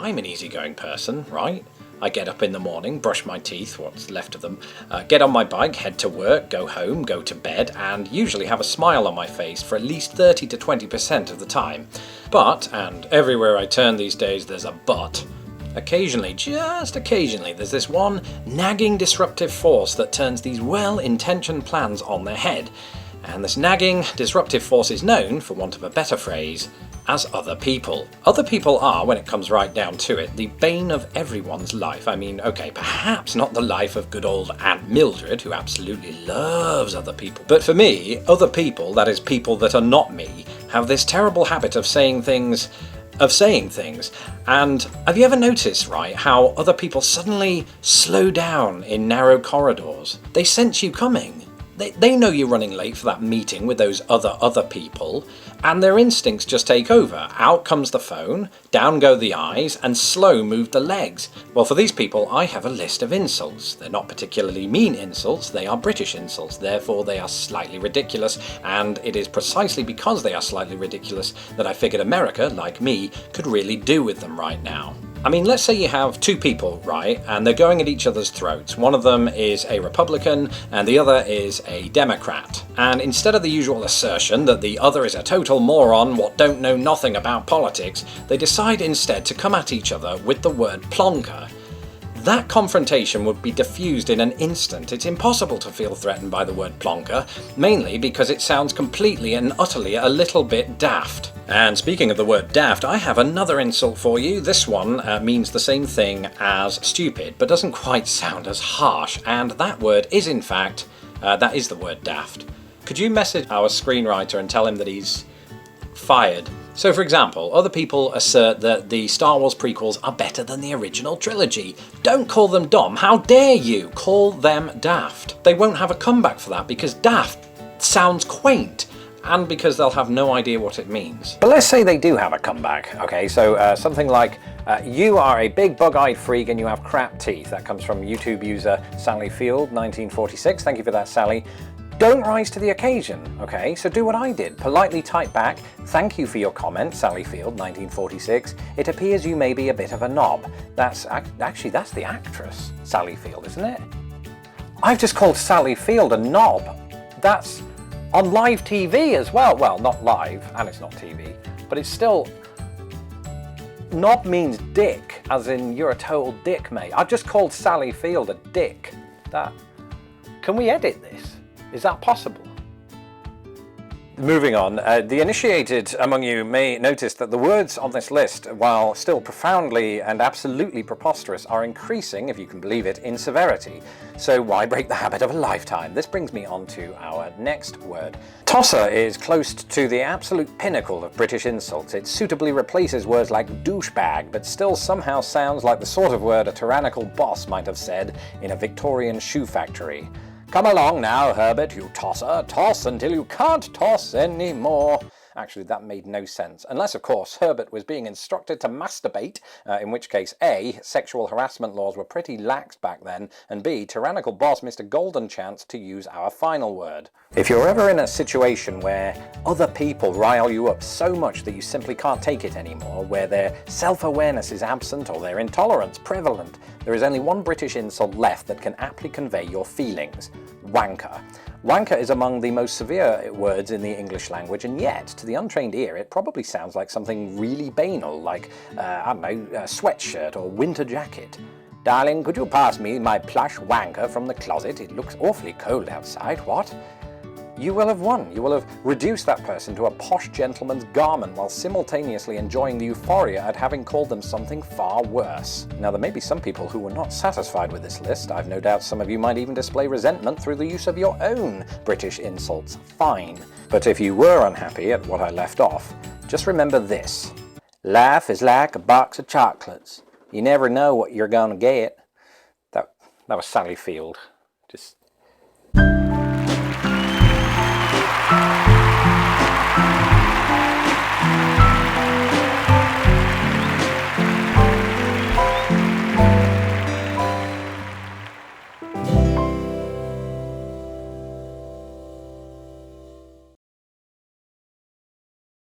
I'm an easygoing person, right? I get up in the morning, brush my teeth, what's left of them, get on my bike, head to work, go home, go to bed, and usually have a smile on my face for at least 30 to 20% of the time. But, and everywhere I turn these days there's a but, occasionally, just occasionally, there's this one nagging disruptive force that turns these well-intentioned plans on their head. And this nagging disruptive force is known, for want of a better phrase, as other people. Other people are, when it comes right down to it, the bane of everyone's life. I mean, okay, perhaps not the life of good old Aunt Mildred, who absolutely loves other people. But for me, other people, that is people that are not me, have this terrible habit of saying things. And have you ever noticed, right, how other people suddenly slow down in narrow corridors? They sense you coming. They know you're running late for that meeting with those other people, and their instincts just take over. Out comes the phone, down go the eyes, and slow move the legs. Well, for these people, I have a list of insults. They're not particularly mean insults, they are British insults, therefore they are slightly ridiculous, and it is precisely because they are slightly ridiculous that I figured America, like me, could really do with them right now. I mean, let's say you have two people, right, and they're going at each other's throats. One of them is a Republican and the other is a Democrat. And instead of the usual assertion that the other is a total moron what don't know nothing about politics, they decide instead to come at each other with the word plonker. That confrontation would be diffused in an instant. It's impossible to feel threatened by the word plonker, mainly because it sounds completely and utterly a little bit daft. And speaking of the word daft, I have another insult for you. This one means the same thing as stupid, but doesn't quite sound as harsh, and that word is in fact, that is the word daft. Could you message our screenwriter and tell him that he's fired? So for example, other people assert that the Star Wars prequels are better than the original trilogy. Don't call them dumb, how dare you? Call them daft. They won't have a comeback for that because daft sounds quaint, and because they'll have no idea what it means. But let's say they do have a comeback, okay, so something like, you are a big bug-eyed freak and you have crap teeth. That comes from YouTube user Sally Field, 1946. Thank you for that, Sally. Don't rise to the occasion, okay? So do what I did. Politely type back, thank you for your comment, Sally Field, 1946. It appears you may be a bit of a knob. Actually, that's the actress, Sally Field, isn't it? I've just called Sally Field a knob. That's on live TV as well. Well, not live, and it's not TV, but it's still... Knob means dick, as in you're a total dick, mate. I've just called Sally Field a dick. Can we edit this? Is that possible? Moving on, the initiated among you may notice that the words on this list, while still profoundly and absolutely preposterous, are increasing, if you can believe it, in severity. So why break the habit of a lifetime? This brings me on to our next word. Tosser is close to the absolute pinnacle of British insults. It suitably replaces words like douchebag, but still somehow sounds like the sort of word a tyrannical boss might have said in a Victorian shoe factory. Come along now, Herbert, you tosser. Toss until you can't toss any more. Actually, that made no sense. Unless, of course, Herbert was being instructed to masturbate, in which case, A, sexual harassment laws were pretty lax back then, and B, tyrannical boss missed a golden chance to use our final word. If you're ever in a situation where other people rile you up so much that you simply can't take it anymore, where their self-awareness is absent or their intolerance prevalent, there is only one British insult left that can aptly convey your feelings: wanker. Wanker is among the most severe words in the English language, and yet, to the untrained ear, it probably sounds like something really banal, like, I don't know, a sweatshirt or winter jacket. Darling, could you pass me my plush wanker from the closet? It looks awfully cold outside, what? You will have won. You will have reduced that person to a posh gentleman's garment while simultaneously enjoying the euphoria at having called them something far worse. Now, there may be some people who were not satisfied with this list. I've no doubt some of you might even display resentment through the use of your own British insults. Fine. But if you were unhappy at what I left off, just remember this. Life is like a box of chocolates. You never know what you're gonna get. That was Sally Field. Just